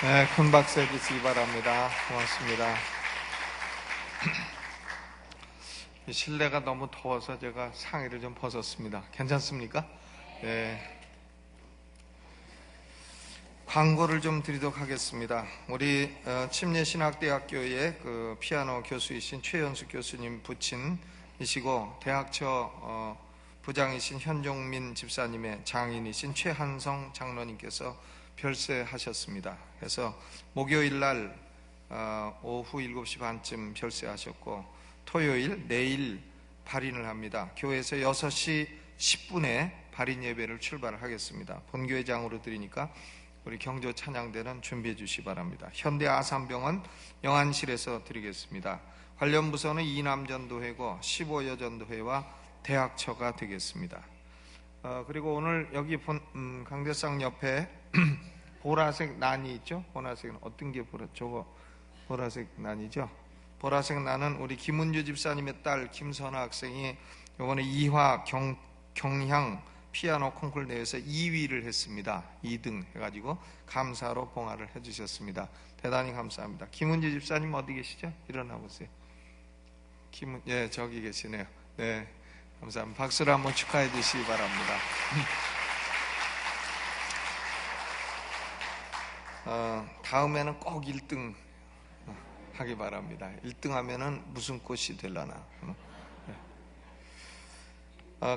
네, 큰 박수 해주시기 바랍니다. 고맙습니다. 실내가 너무 더워서 제가 상의를 좀 벗었습니다. 괜찮습니까? 네. 광고를 좀 드리도록 하겠습니다. 우리 침례신학대학교의 그 피아노 교수이신 최연수 교수님 부친이시고 대학처 부장이신 현종민 집사님의 장인이신 최한성 장로님께서 별세하셨습니다. 그래서 목요일 날 오후 7시 반쯤 별세하셨고 토요일 내일 발인을 합니다. 교회에서 6시 10분에 발인 예배를 출발하겠습니다. 본교회장으로 드리니까 우리 경조 찬양대는 준비해 주시기 바랍니다. 현대 아산병원 영안실에서 드리겠습니다. 관련 부서는 이남전도회고 15여전도회와 대학처가 되겠습니다. 그리고 오늘 여기 강대상 옆에 보라색 난이 있죠? 보라색은 어떤 게 저거 보라색 난이죠? 보라색 난은 우리 김은주 집사님의 딸 김선아 학생이 이번에 이화 경향 피아노 콩쿠르 대회에서 2위를 했습니다. 2등 해가지고 감사로 봉화를 해주셨습니다. 대단히 감사합니다. 김은주 집사님 어디 계시죠? 일어나 보세요. 예, 저기 계시네요. 네, 감사합니다. 박수로 한번 축하해 주시기 바랍니다. 다음에는 꼭 1등 하기 바랍니다. 1등 하면은 무슨 꽃이 되려나.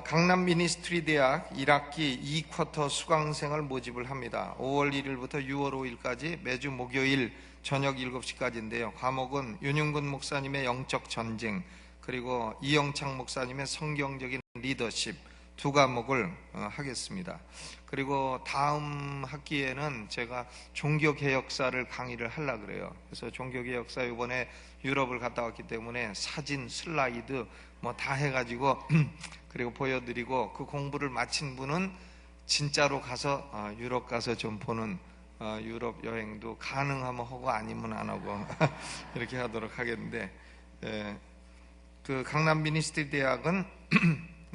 강남 미니스트리 대학 1학기 2쿼터 수강생을 모집을 합니다. 5월 1일부터 6월 5일까지 매주 목요일 저녁 7시까지인데요. 과목은 윤용근 목사님의 영적 전쟁, 그리고 이영창 목사님의 성경적인 리더십 두 과목을 하겠습니다. 그리고 다음 학기에는 제가 종교개혁사를 강의를 하려고 그래요. 그래서 종교개혁사 이번에 유럽을 갔다 왔기 때문에 사진, 슬라이드 뭐 다 해가지고 그리고 보여드리고, 그 공부를 마친 분은 진짜로 가서 유럽 가서 좀 보는 유럽 여행도 가능하면 하고 아니면 안 하고 이렇게 하도록 하겠는데, 그 강남 미니스트리 대학은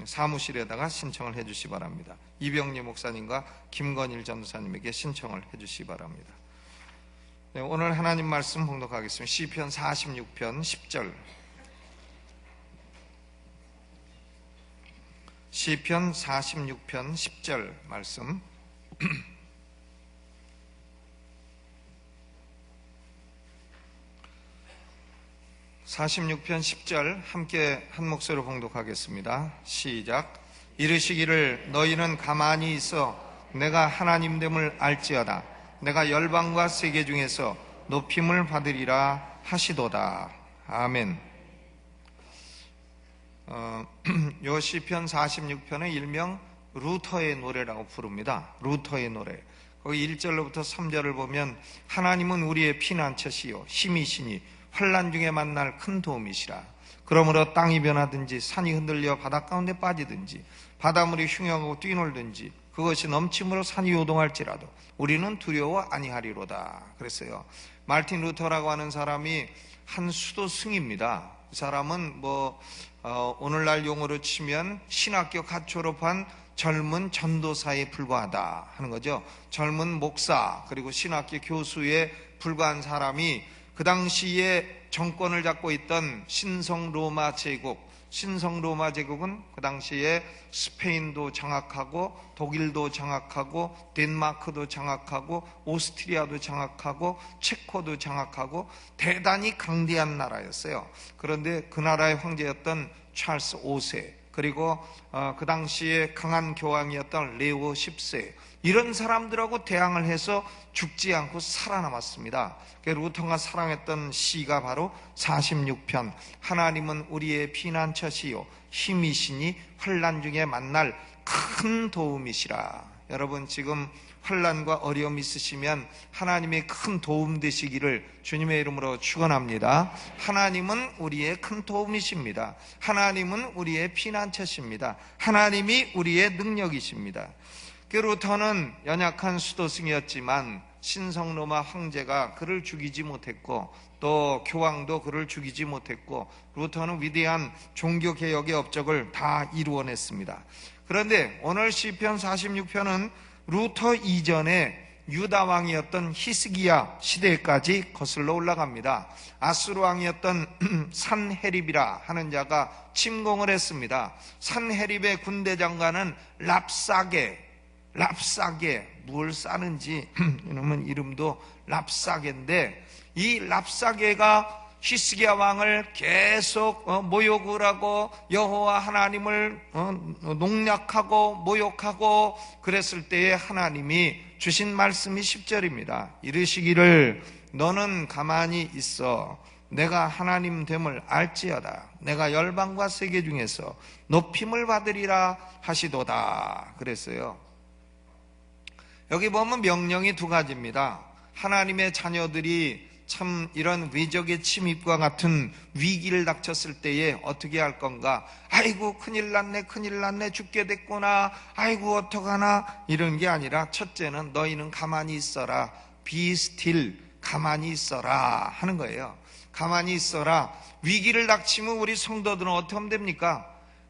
사무실에다가 신청을 해주시기 바랍니다. 이병리 목사님과 김건일 전도사님에게 신청을 해주시기 바랍니다. 네, 오늘 하나님 말씀 봉독하겠습니다. 시편 46편 10절. 시편 46편 10절 말씀. (46편 10절) 함께 한 목소리로 봉독하겠습니다. 시작. 이르시기를 너희는 가만히 있어 내가 하나님됨을 알지어다. 내가 열방과 세계 중에서 높임을 받으리라 하시도다. 아멘. 요 시편 46편의 일명 루터의 노래라고 부릅니다. 루터의 노래. 거기 1절로부터 3절을 보면 하나님은 우리의 피난처시요 힘이시니 환난 중에 만날 큰 도움이시라. 그러므로 땅이 변하든지 산이 흔들려 바닷 가운데 빠지든지 바닷물이 흉용하고 뛰놀든지 그것이 넘침으로 산이 요동할지라도 우리는 두려워 아니하리로다. 그랬어요. 마르틴 루터라고 하는 사람이 한 수도승입니다. 이 사람은 오늘날 용어로 치면 신학교 갓 졸업한 젊은 전도사에 불과하다 하는 거죠. 젊은 목사 그리고 신학교 교수에 불과한 사람이 그 당시에 정권을 잡고 있던 신성 로마 제국은 그 당시에 스페인도 장악하고 독일도 장악하고 덴마크도 장악하고 오스트리아도 장악하고 체코도 장악하고 대단히 강대한 나라였어요. 그런데 그 나라의 황제였던 찰스 5세 그리고 그 당시에 강한 교황이었던 레오 10세, 이런 사람들하고 대항을 해서 죽지 않고 살아남았습니다. 루터가 사랑했던 시가 바로 46편 하나님은 우리의 피난처시요 힘이시니 환난 중에 만날 큰 도움이시라. 여러분 지금 환난과 어려움 있으시면 하나님의 큰 도움 되시기를 주님의 이름으로 축원합니다. 하나님은 우리의 큰 도움이십니다. 하나님은 우리의 피난처십니다. 하나님이 우리의 능력이십니다. 루터는 연약한 수도승이었지만 신성로마 황제가 그를 죽이지 못했고 또 교황도 그를 죽이지 못했고 루터는 위대한 종교개혁의 업적을 다 이루어냈습니다. 그런데 오늘 시편 46편은 루터 이전에 유다 왕이었던 히스기야 시대까지 거슬러 올라갑니다. 아수르 왕이었던 산헤립이라 하는 자가 침공을 했습니다. 산헤립의 군대 장관은 랍사게, 뭘 싸는지 이놈은 이름도 랍사게인데, 이 랍사게가 히스기야 왕을 계속 모욕을 하고 여호와 하나님을 농락하고 모욕하고 그랬을 때에 하나님이 주신 말씀이 10절입니다. 이르시기를 너는 가만히 있어 내가 하나님 됨을 알지어다. 내가 열방과 세계 중에서 높임을 받으리라 하시도다 그랬어요. 여기 보면 명령이 두 가지입니다. 하나님의 자녀들이 참 이런 외적의 침입과 같은 위기를 닥쳤을 때에 어떻게 할 건가? 아이고 큰일 났네 죽게 됐구나, 아이고 어떡하나, 이런 게 아니라 첫째는 너희는 가만히 있어라, be still, 가만히 있어라 하는 거예요. 가만히 있어라. 위기를 닥치면 우리 성도들은 어떻게 하면 됩니까?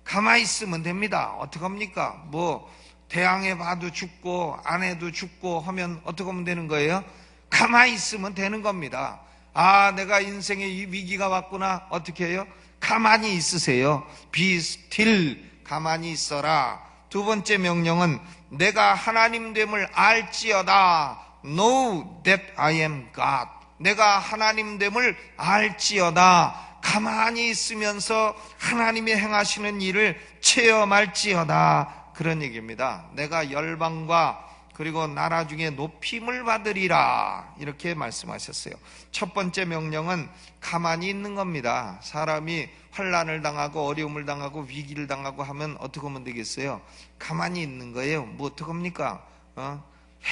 가만히 있으면 됩니다. 어떻게 합니까? 뭐 대항해 봐도 죽고 아내도 죽고 하면 어떻게 하면 되는 거예요? 가만히 있으면 되는 겁니다. 아, 내가 인생에 이 위기가 왔구나. 어떻게 해요? 가만히 있으세요. Be still, 가만히 있어라. 두 번째 명령은 내가 하나님 됨을 알지어다. Know that I am God. 내가 하나님 됨을 알지어다. 가만히 있으면서 하나님이 행하시는 일을 체험할지어다. 그런 얘기입니다. 내가 열방과 그리고 나라 중에 높임을 받으리라, 이렇게 말씀하셨어요. 첫 번째 명령은 가만히 있는 겁니다. 사람이 환난을 당하고 어려움을 당하고 위기를 당하고 하면 어떻게 하면 되겠어요? 가만히 있는 거예요. 뭐 어떻게 합니까?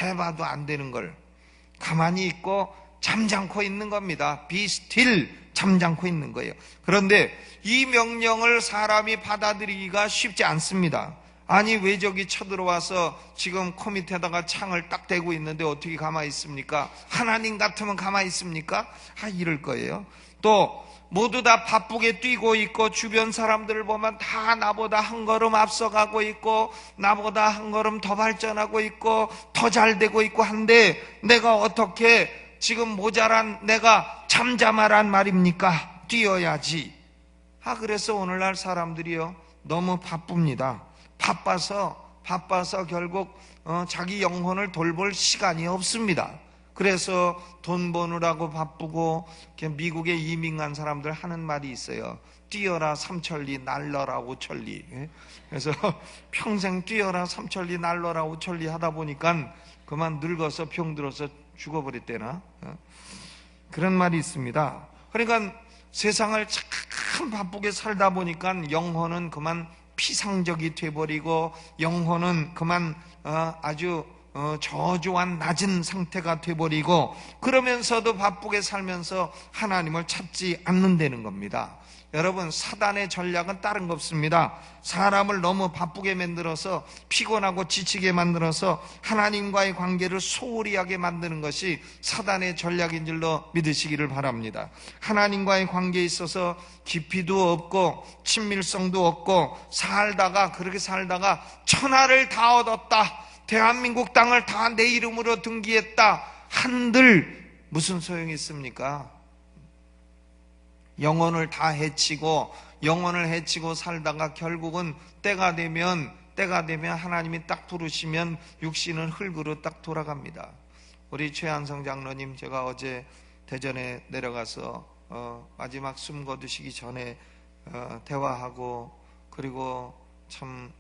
해봐도 안 되는 걸 가만히 있고 잠잠코 있는 겁니다. Be still, 잠잠코 있는 거예요. 그런데 이 명령을 사람이 받아들이기가 쉽지 않습니다. 아니, 외적이 쳐들어와서 지금 코 밑에다가 창을 딱 대고 있는데 어떻게 가만히 있습니까? 하나님 같으면 가만히 있습니까? 이럴 거예요. 또 모두 다 바쁘게 뛰고 있고 주변 사람들을 보면 다 나보다 한 걸음 앞서가고 있고 나보다 한 걸음 더 발전하고 있고 더 잘 되고 있고 한데 내가 어떻게 지금 모자란 내가 잠잠하란 말입니까? 뛰어야지. 그래서 오늘날 사람들이요 너무 바쁩니다. 바빠서 결국 자기 영혼을 돌볼 시간이 없습니다. 그래서 돈 버느라고 바쁘고, 미국에 이민 간 사람들 하는 말이 있어요. 뛰어라 삼천리, 날러라 오천리. 그래서 평생 뛰어라 삼천리, 날러라 오천리 하다 보니까 그만 늙어서 병들어서 죽어버렸대나, 그런 말이 있습니다. 그러니까 세상을 참 바쁘게 살다 보니까 영혼은 그만 피상적이 돼버리고 영혼은 그만 아주 저조한 낮은 상태가 돼버리고, 그러면서도 바쁘게 살면서 하나님을 찾지 않는다는 겁니다. 여러분, 사단의 전략은 다른 거 없습니다. 사람을 너무 바쁘게 만들어서 피곤하고 지치게 만들어서 하나님과의 관계를 소홀히 하게 만드는 것이 사단의 전략인 줄로 믿으시기를 바랍니다. 하나님과의 관계에 있어서 깊이도 없고 친밀성도 없고 그렇게 살다가 천하를 다 얻었다, 대한민국 땅을 다 내 이름으로 등기했다 한들 무슨 소용이 있습니까? 영혼을 해치고 살다가 결국은 때가 되면 하나님이 딱 부르시면 육신은 흙으로 딱 돌아갑니다. 우리 최한성 장로님, 제가 어제 대전에 내려가서 마지막 숨 거두시기 전에 대화하고, 그리고 참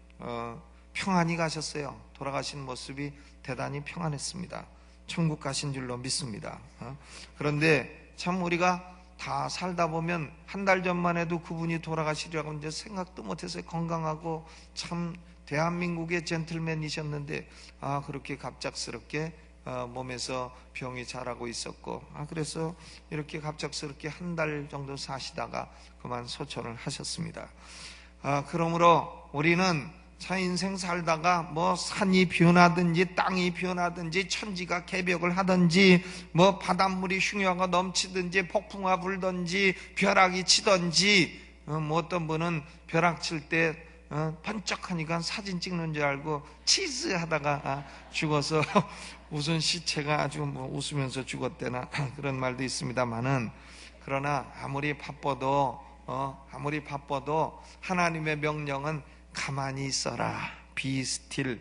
평안히 가셨어요. 돌아가신 모습이 대단히 평안했습니다. 천국 가신 줄로 믿습니다. 그런데 참 우리가 다 살다 보면 한 달 전만 해도 그분이 돌아가시리라고 이제 생각도 못했어요. 건강하고 참 대한민국의 젠틀맨이셨는데 그렇게 갑작스럽게 몸에서 병이 자라고 있었고, 그래서 이렇게 갑작스럽게 한 달 정도 사시다가 그만 소천을 하셨습니다. 그러므로 우리는 자 인생 살다가 뭐 산이 변하든지 땅이 변하든지 천지가 개벽을 하든지 뭐 바닷물이 흉유가 넘치든지 폭풍아 불든지 벼락이 치든지, 뭐 어떤 분은 벼락 칠 때 번쩍하니까 사진 찍는 줄 알고 치즈 하다가 죽어서 웃은 시체가 아주 뭐 웃으면서 죽었대나 그런 말도 있습니다만은, 그러나 아무리 바빠도 하나님의 명령은 가만히 있어라, be still.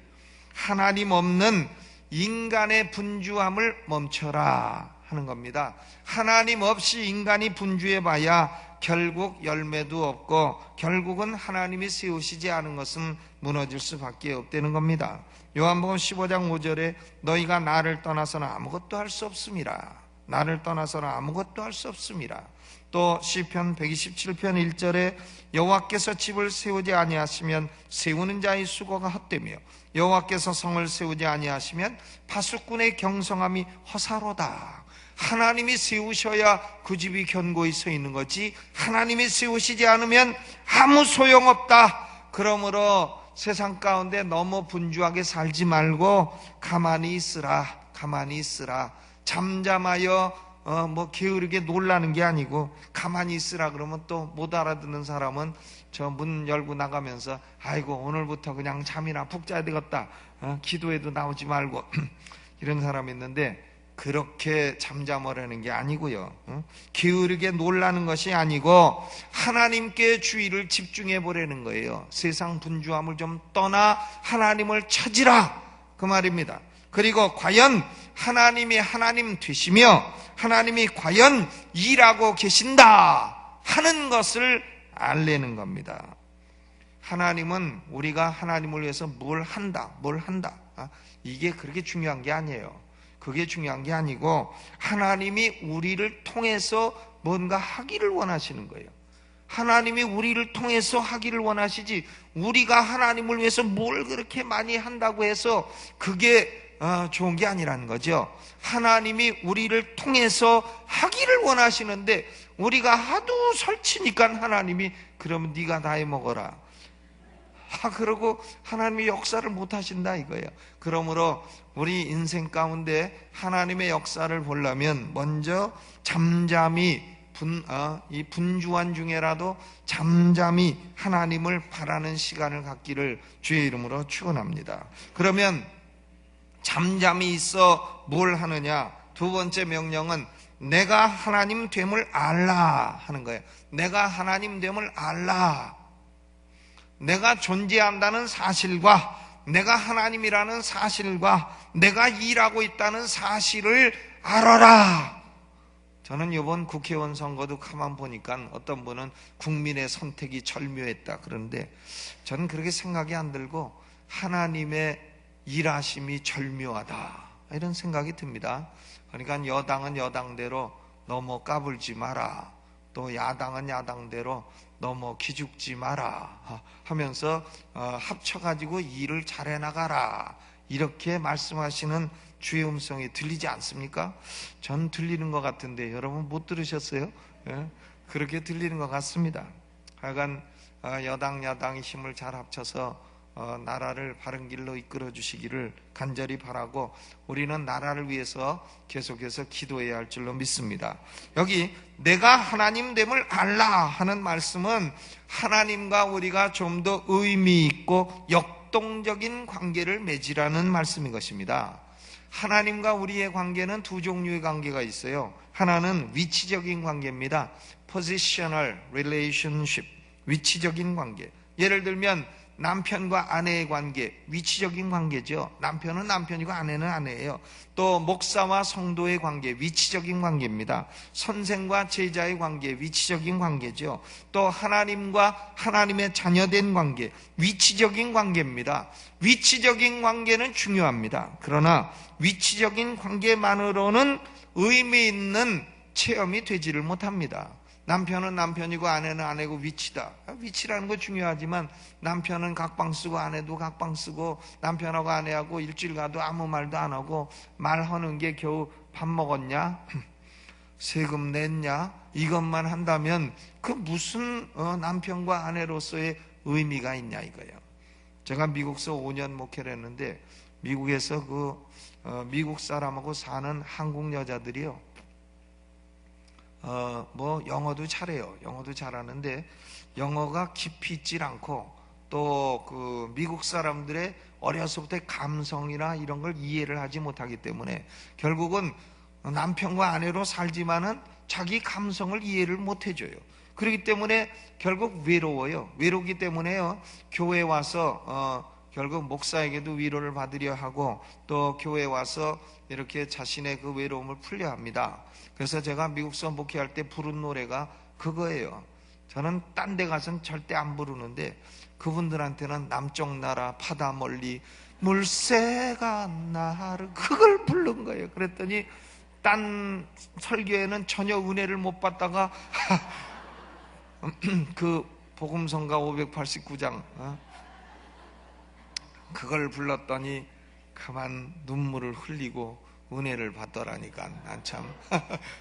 하나님 없는 인간의 분주함을 멈춰라 하는 겁니다. 하나님 없이 인간이 분주해봐야 결국 열매도 없고 결국은 하나님이 세우시지 않은 것은 무너질 수밖에 없다는 겁니다. 요한복음 15장 5절에 너희가 나를 떠나서는 아무것도 할 수 없음이라. 나를 떠나서는 아무것도 할 수 없음이라. 또 시편 127편 1절에 여호와께서 집을 세우지 아니하시면 세우는 자의 수고가 헛되며 여호와께서 성을 세우지 아니하시면 파수꾼의 경성함이 허사로다. 하나님이 세우셔야 그 집이 견고히 서 있는 거지, 하나님이 세우시지 않으면 아무 소용없다. 그러므로 세상 가운데 너무 분주하게 살지 말고 가만히 있으라, 가만히 있으라. 잠잠하여 게으르게 놀라는 게 아니고 가만히 있으라 그러면 또 못 알아듣는 사람은 저 문 열고 나가면서 아이고 오늘부터 그냥 잠이나 푹 자야 되겠다, 기도해도 나오지 말고 이런 사람이 있는데, 그렇게 잠잠하라는 게 아니고요, 게으르게 놀라는 것이 아니고 하나님께 주의를 집중해 보라는 거예요. 세상 분주함을 좀 떠나 하나님을 찾으라 그 말입니다. 그리고 과연 하나님이 하나님 되시며 하나님이 과연 일하고 계신다 하는 것을 알려는 겁니다. 하나님은 우리가 하나님을 위해서 뭘 한다 이게 그렇게 중요한 게 아니에요. 그게 중요한 게 아니고 하나님이 우리를 통해서 뭔가 하기를 원하시는 거예요. 하나님이 우리를 통해서 하기를 원하시지, 우리가 하나님을 위해서 뭘 그렇게 많이 한다고 해서 그게 좋은 게 아니라는 거죠. 하나님이 우리를 통해서 하기를 원하시는데 우리가 하도 설치니까 하나님이 그러면 네가 다 해먹어라 그러고 하나님이 역사를 못 하신다 이거예요. 그러므로 우리 인생 가운데 하나님의 역사를 보려면 먼저 잠잠히 이 분주한 중에라도 잠잠히 하나님을 바라는 시간을 갖기를 주의 이름으로 축원합니다. 그러면 잠잠히 있어 뭘 하느냐? 두 번째 명령은 내가 하나님 됨을 알라 하는 거예요. 내가 하나님 됨을 알라. 내가 존재한다는 사실과 내가 하나님이라는 사실과 내가 일하고 있다는 사실을 알아라. 저는 이번 국회의원 선거도 가만 보니까 어떤 분은 국민의 선택이 절묘했다 그런데 저는 그렇게 생각이 안 들고 하나님의 일하심이 절묘하다 이런 생각이 듭니다. 그러니까 여당은 여당대로 너무 까불지 마라, 또 야당은 야당대로 너무 기죽지 마라 하면서 합쳐가지고 일을 잘해 나가라 이렇게 말씀하시는 주의 음성이 들리지 않습니까? 전 들리는 것 같은데 여러분 못 들으셨어요? 그렇게 들리는 것 같습니다. 하여간 여당 야당이 힘을 잘 합쳐서 나라를 바른 길로 이끌어 주시기를 간절히 바라고 우리는 나라를 위해서 계속해서 기도해야 할 줄로 믿습니다. 여기 내가 하나님 됨을 알라 하는 말씀은 하나님과 우리가 좀 더 의미 있고 역동적인 관계를 맺으라는 말씀인 것입니다. 하나님과 우리의 관계는 두 종류의 관계가 있어요. 하나는 위치적인 관계입니다. Positional relationship, 위치적인 관계. 예를 들면 남편과 아내의 관계, 위치적인 관계죠. 남편은 남편이고 아내는 아내예요. 또 목사와 성도의 관계, 위치적인 관계입니다. 선생과 제자의 관계, 위치적인 관계죠. 또 하나님과 하나님의 자녀된 관계, 위치적인 관계입니다. 위치적인 관계는 중요합니다. 그러나 위치적인 관계만으로는 의미 있는 체험이 되지를 못합니다. 남편은 남편이고 아내는 아내고 위치다. 위치라는 거 중요하지만 남편은 각방 쓰고 아내도 각방 쓰고 남편하고 아내하고 일주일 가도 아무 말도 안 하고 말하는 게 겨우 밥 먹었냐? 세금 냈냐? 이것만 한다면 그 무슨 남편과 아내로서의 의미가 있냐 이거예요. 제가 미국에서 5년 목회를 했는데 미국에서 미국 사람하고 사는 한국 여자들이요. 영어도 잘해요. 영어도 잘하는데 영어가 깊이 있질 않고 또 그 미국 사람들의 어려서부터의 감성이나 이런 걸 이해를 하지 못하기 때문에 결국은 남편과 아내로 살지만은 자기 감성을 이해를 못 해줘요. 그렇기 때문에 결국 외로워요. 외롭기 때문에요, 교회에 와서 결국 목사에게도 위로를 받으려 하고 또 교회에 와서 이렇게 자신의 그 외로움을 풀려 합니다. 그래서 제가 미국서 목회할 때 부른 노래가 그거예요. 저는 딴 데 가서는 절대 안 부르는데 그분들한테는 남쪽 나라 바다 멀리 물새가 나를, 그걸 부른 거예요. 그랬더니 딴 설교에는 전혀 은혜를 못 받다가 그 복음성가 589장 그걸 불렀더니 그만 눈물을 흘리고 은혜를 받더라니까. 난 참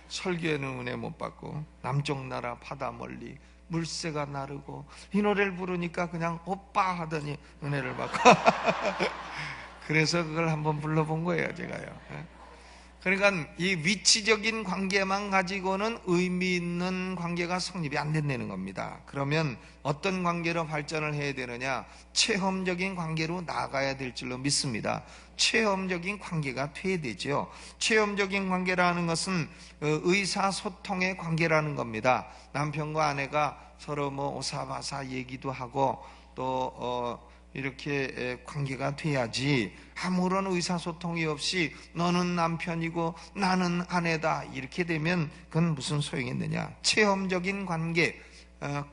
설교에는 은혜 못 받고 남쪽 나라 바다 멀리 물새가 나르고, 이 노래를 부르니까 그냥 오빠 하더니 은혜를 받고 그래서 그걸 한번 불러본 거예요, 제가요. 그러니까 이 위치적인 관계만 가지고는 의미 있는 관계가 성립이 안 된다는 겁니다. 그러면 어떤 관계로 발전을 해야 되느냐? 체험적인 관계로 나가야 될 줄로 믿습니다. 체험적인 관계가 돼야 되죠. 체험적인 관계라는 것은 의사소통의 관계라는 겁니다. 남편과 아내가 서로 뭐 오사바사 얘기도 하고 또 이렇게 관계가 돼야지, 아무런 의사소통이 없이 너는 남편이고 나는 아내다 이렇게 되면 그건 무슨 소용이 있느냐. 체험적인 관계,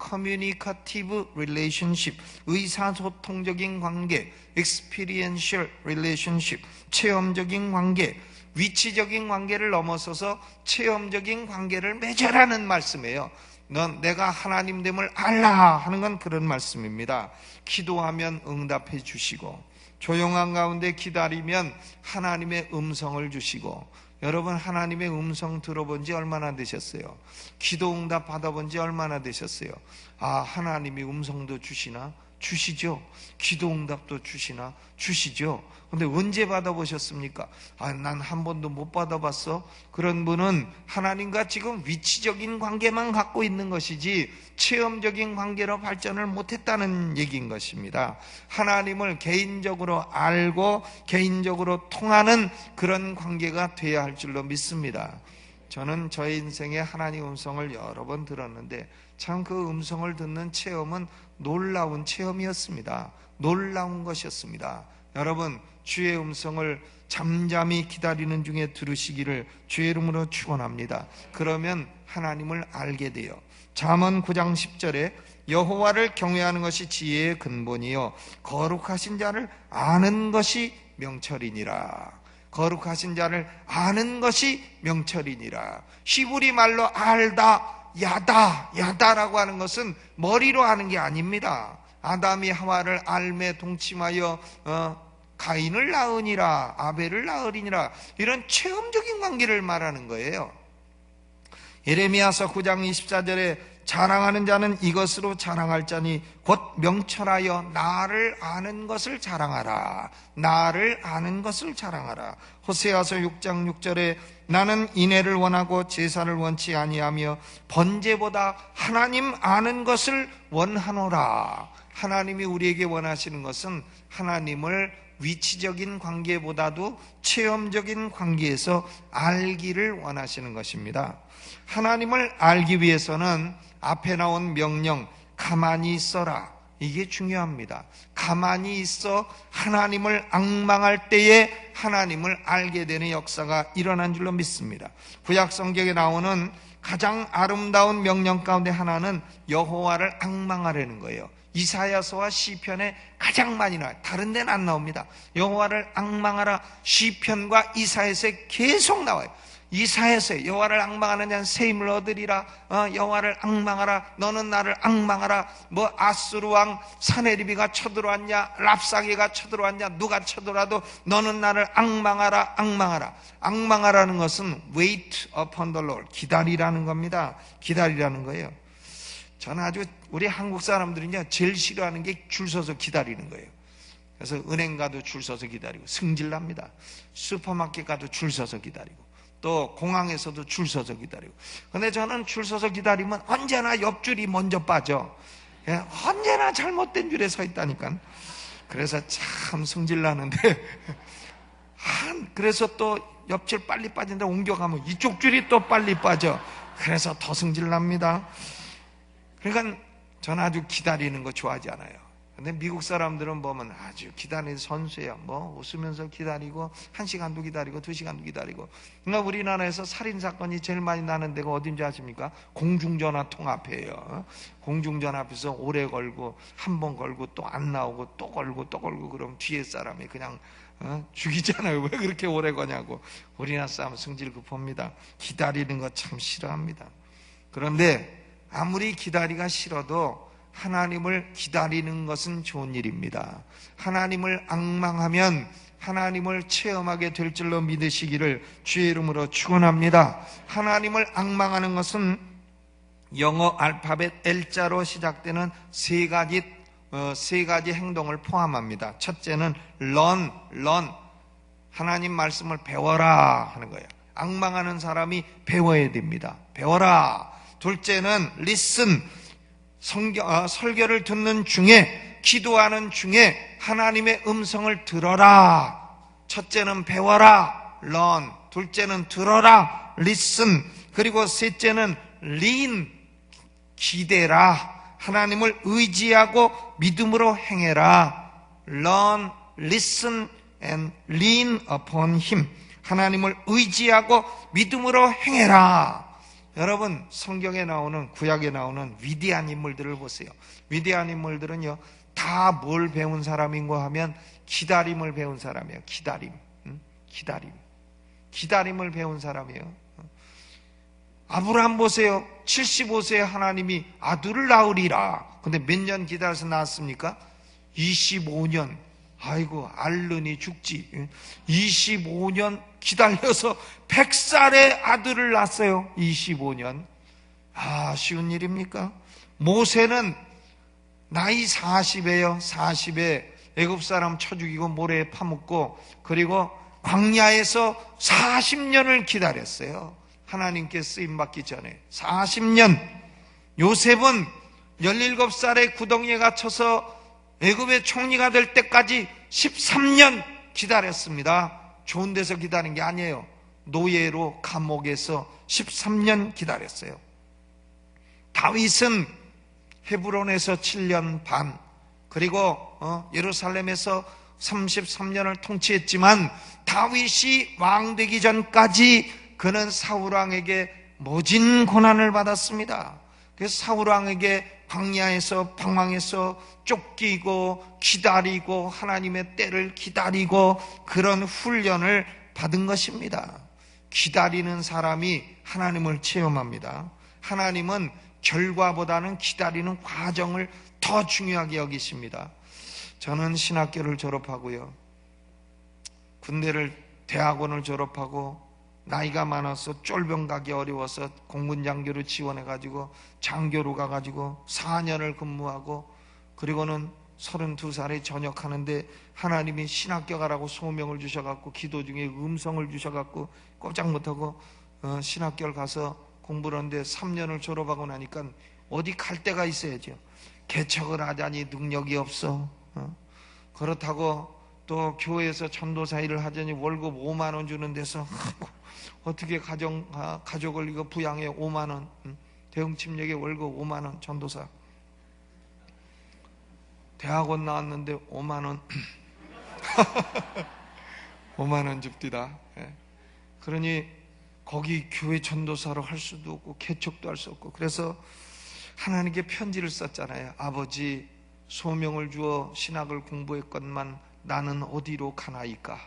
communicative relationship, 의사소통적인 관계, experiential relationship, 체험적인 관계, 위치적인 관계를 넘어서서 체험적인 관계를 맺으라는 말씀이에요. 넌 내가 하나님됨을 알라 하는 건 그런 말씀입니다. 기도하면 응답해 주시고, 조용한 가운데 기다리면 하나님의 음성을 주시고. 여러분, 하나님의 음성 들어본 지 얼마나 되셨어요? 기도 응답 받아본 지 얼마나 되셨어요? 하나님이 음성도 주시나? 주시죠. 기도 응답도 주시나? 주시죠. 근데 언제 받아보셨습니까? 난 한 번도 못 받아봤어. 그런 분은 하나님과 지금 위치적인 관계만 갖고 있는 것이지 체험적인 관계로 발전을 못했다는 얘기인 것입니다. 하나님을 개인적으로 알고 개인적으로 통하는 그런 관계가 돼야 할 줄로 믿습니다. 저는 저의 인생에 하나님 음성을 여러 번 들었는데 참 그 음성을 듣는 체험은 놀라운 체험이었습니다. 놀라운 것이었습니다. 여러분, 주의 음성을 잠잠히 기다리는 중에 들으시기를 주의 이름으로 축원합니다. 그러면 하나님을 알게 돼요. 잠언 9장 10절에 여호와를 경외하는 것이 지혜의 근본이요 거룩하신 자를 아는 것이 명철이니라. 거룩하신 자를 아는 것이 명철이니라. 히브리 말로 알다, 야다라고 하는 것은 머리로 아는 게 아닙니다. 아담이 하와를 알매 동침하여 가인을 낳으니라, 아벨을 낳으리니라, 이런 체험적인 관계를 말하는 거예요. 예레미야서 9장 24절에 자랑하는 자는 이것으로 자랑할 자니 곧 명철하여 나를 아는 것을 자랑하라. 나를 아는 것을 자랑하라. 호세아서 6장 6절에 나는 인애를 원하고 제사를 원치 아니하며 번제보다 하나님 아는 것을 원하노라. 하나님이 우리에게 원하시는 것은 하나님을 위치적인 관계보다도 체험적인 관계에서 알기를 원하시는 것입니다. 하나님을 알기 위해서는 앞에 나온 명령 가만히 있어라, 이게 중요합니다. 가만히 있어 하나님을 앙망할 때에 하나님을 알게 되는 역사가 일어난 줄로 믿습니다. 구약 성경에 나오는 가장 아름다운 명령 가운데 하나는 여호와를 앙망하라는 거예요. 이사야서와 시편에 가장 많이 나와요. 다른 데는 안 나옵니다. 여호와를 앙망하라, 시편과 이사야서에 계속 나와요. 이사야서에 여호와를 앙망하는 자는 새 힘을 얻으리라, 여호와를 앙망하라, 너는 나를 앙망하라, 뭐 아수르 왕 사네리비가 쳐들어왔냐, 랍사게가 쳐들어왔냐, 누가 쳐들어와도 너는 나를 앙망하라, 앙망하라. 앙망하라는 것은 wait upon the Lord, 기다리라는 겁니다. 기다리라는 거예요. 저는 아주 우리 한국 사람들은요 제일 싫어하는 게 줄 서서 기다리는 거예요. 그래서 은행 가도 줄 서서 기다리고 승질납니다. 슈퍼마켓 가도 줄 서서 기다리고 또 공항에서도 줄 서서 기다리고. 근데 저는 줄 서서 기다리면 언제나 옆줄이 먼저 빠져. 예, 언제나 잘못된 줄에 서 있다니까. 그래서 참 성질나는데 그래서 또 옆줄 빨리 빠진다 옮겨가면 이쪽 줄이 또 빨리 빠져. 그래서 더 성질납니다. 그러니까 저는 아주 기다리는 거 좋아하지 않아요. 근데 미국 사람들은 보면 아주 기다리는 선수예요. 뭐 웃으면서 기다리고 1시간도 기다리고 2시간도 기다리고. 그러니까 우리나라에서 살인사건이 제일 많이 나는 데가 어딘지 아십니까? 공중전화 통합회예요. 공중전화 앞에서 오래 걸고 한 번 걸고 또 안 나오고 또 걸고 또 걸고 그러면 뒤에 사람이 그냥 죽이잖아요. 왜 그렇게 오래 거냐고. 우리나라 사람은 성질 급합니다. 기다리는 거 참 싫어합니다. 그런데 아무리 기다리기가 싫어도 하나님을 기다리는 것은 좋은 일입니다. 하나님을 앙망하면 하나님을 체험하게 될 줄로 믿으시기를 주의 이름으로 축원합니다. 하나님을 앙망하는 것은 영어 알파벳 L자로 시작되는 세 가지 행동을 포함합니다. 첫째는 learn. 하나님 말씀을 배워라 하는 거예요. 앙망하는 사람이 배워야 됩니다. 배워라. 둘째는 listen. 설교를 듣는 중에, 기도하는 중에 하나님의 음성을 들어라. 첫째는 배워라, learn. 둘째는 들어라, listen. 그리고 셋째는 lean, 기대라. 하나님을 의지하고 믿음으로 행해라. learn, listen and lean upon him. 하나님을 의지하고 믿음으로 행해라. 여러분, 성경에 나오는, 구약에 나오는 위대한 인물들을 보세요. 위대한 인물들은요, 다 뭘 배운 사람인가 하면 기다림을 배운 사람이에요. 기다림을 배운 사람이에요. 아브라함 보세요. 75세에 하나님이 아들을 낳으리라. 근데 몇 년 기다려서 낳았습니까? 25년. 아이고, 앓느니 죽지. 25년 기다려서 100살에 아들을 낳았어요. 25년. 쉬운 일입니까? 모세는 나이 40에요. 40에 애굽 사람 쳐 죽이고 모래에 파묻고, 그리고 광야에서 40년을 기다렸어요. 하나님께 쓰임받기 전에 40년. 요셉은 17살에 구덩이에 갇혀서 애굽의 총리가 될 때까지 13년 기다렸습니다. 좋은 데서 기다린 게 아니에요. 노예로 감옥에서 13년 기다렸어요. 다윗은 헤브론에서 7년 반, 그리고 예루살렘에서 33년을 통치했지만 다윗이 왕 되기 전까지 그는 사울왕에게 모진 고난을 받았습니다. 그래서 사울왕에게 광야에서 방황해서 쫓기고 기다리고 하나님의 때를 기다리고 그런 훈련을 받은 것입니다. 기다리는 사람이 하나님을 체험합니다. 하나님은 결과보다는 기다리는 과정을 더 중요하게 여기십니다. 저는 신학교를 졸업하고요, 대학원을 졸업하고 나이가 많아서 쫄병 가기 어려워서 공군장교로 지원해가지고 장교로 가가지고 4년을 근무하고, 그리고는 32살에 전역하는데 하나님이 신학교 가라고 소명을 주셔갖고 기도 중에 음성을 주셔갖고 꼼짝 못하고 신학교를 가서 공부를 하는데 3년을 졸업하고 나니까 어디 갈 데가 있어야죠. 개척을 하자니 능력이 없어. 그렇다고 또 교회에서 전도사 일을 하자니 월급 5만 원 주는 데서 어떻게 가족을 이거 부양해. 5만 원. 대흥침례계 월급 5만 원 전도사. 대학원 나왔는데 5만 원. 5만 원 줍디다. 그러니 거기 교회 전도사로 할 수도 없고 개척도 할 수 없고, 그래서 하나님께 편지를 썼잖아요. 아버지, 소명을 주어 신학을 공부했건만 나는 어디로 가나이까?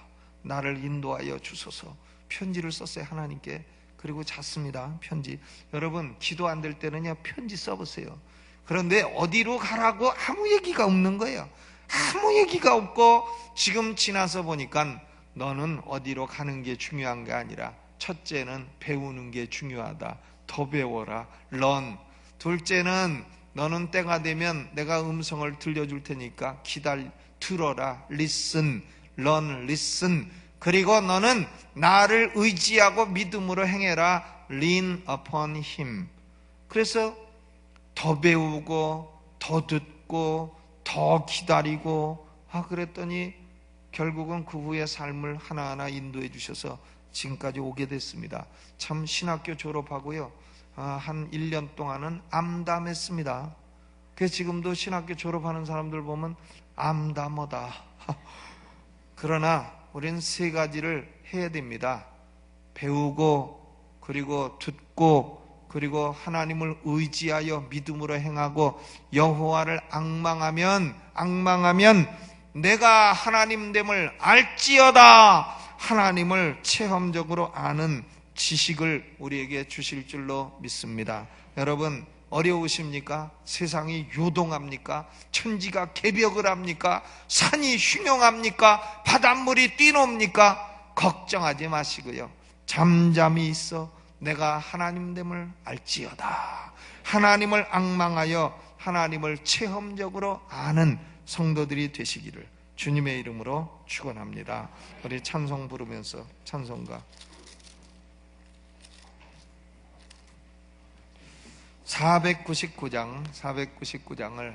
나를 인도하여 주소서. 편지를 썼어요, 하나님께. 그리고 잤습니다, 편지. 여러분, 기도 안 될 때는요, 편지 써보세요. 그런데 어디로 가라고 아무 얘기가 없는 거예요. 아무 얘기가 없고, 지금 지나서 보니까 너는 어디로 가는 게 중요한 게 아니라 첫째는 배우는 게 중요하다. 더 배워라. learn. 둘째는 너는 때가 되면 내가 음성을 들려줄 테니까 들어라. listen. learn, listen. 그리고 너는 나를 의지하고 믿음으로 행해라. lean upon him. 그래서 더 배우고 더 듣고 더 기다리고 그랬더니 결국은 그 후의 삶을 하나하나 인도해 주셔서 지금까지 오게 됐습니다. 참 신학교 졸업하고요, 한 1년 동안은 암담했습니다. 그래서 지금도 신학교 졸업하는 사람들 보면 암담하다. 그러나 우리는 세 가지를 해야 됩니다. 배우고, 그리고 듣고, 그리고 하나님을 의지하여 믿음으로 행하고, 여호와를 앙망하면 내가 하나님됨을 알지어다. 하나님을 체험적으로 아는 지식을 우리에게 주실 줄로 믿습니다. 여러분, 어려우십니까? 세상이 요동합니까? 천지가 개벽을 합니까? 산이 흉흉합니까? 바닷물이 뛰놉니까? 걱정하지 마시고요, 잠잠히 있어 내가 하나님됨을 알지어다. 하나님을 앙망하여 하나님을 체험적으로 아는 성도들이 되시기를 주님의 이름으로 축원합니다. 우리 찬송 부르면서 찬송가 499장을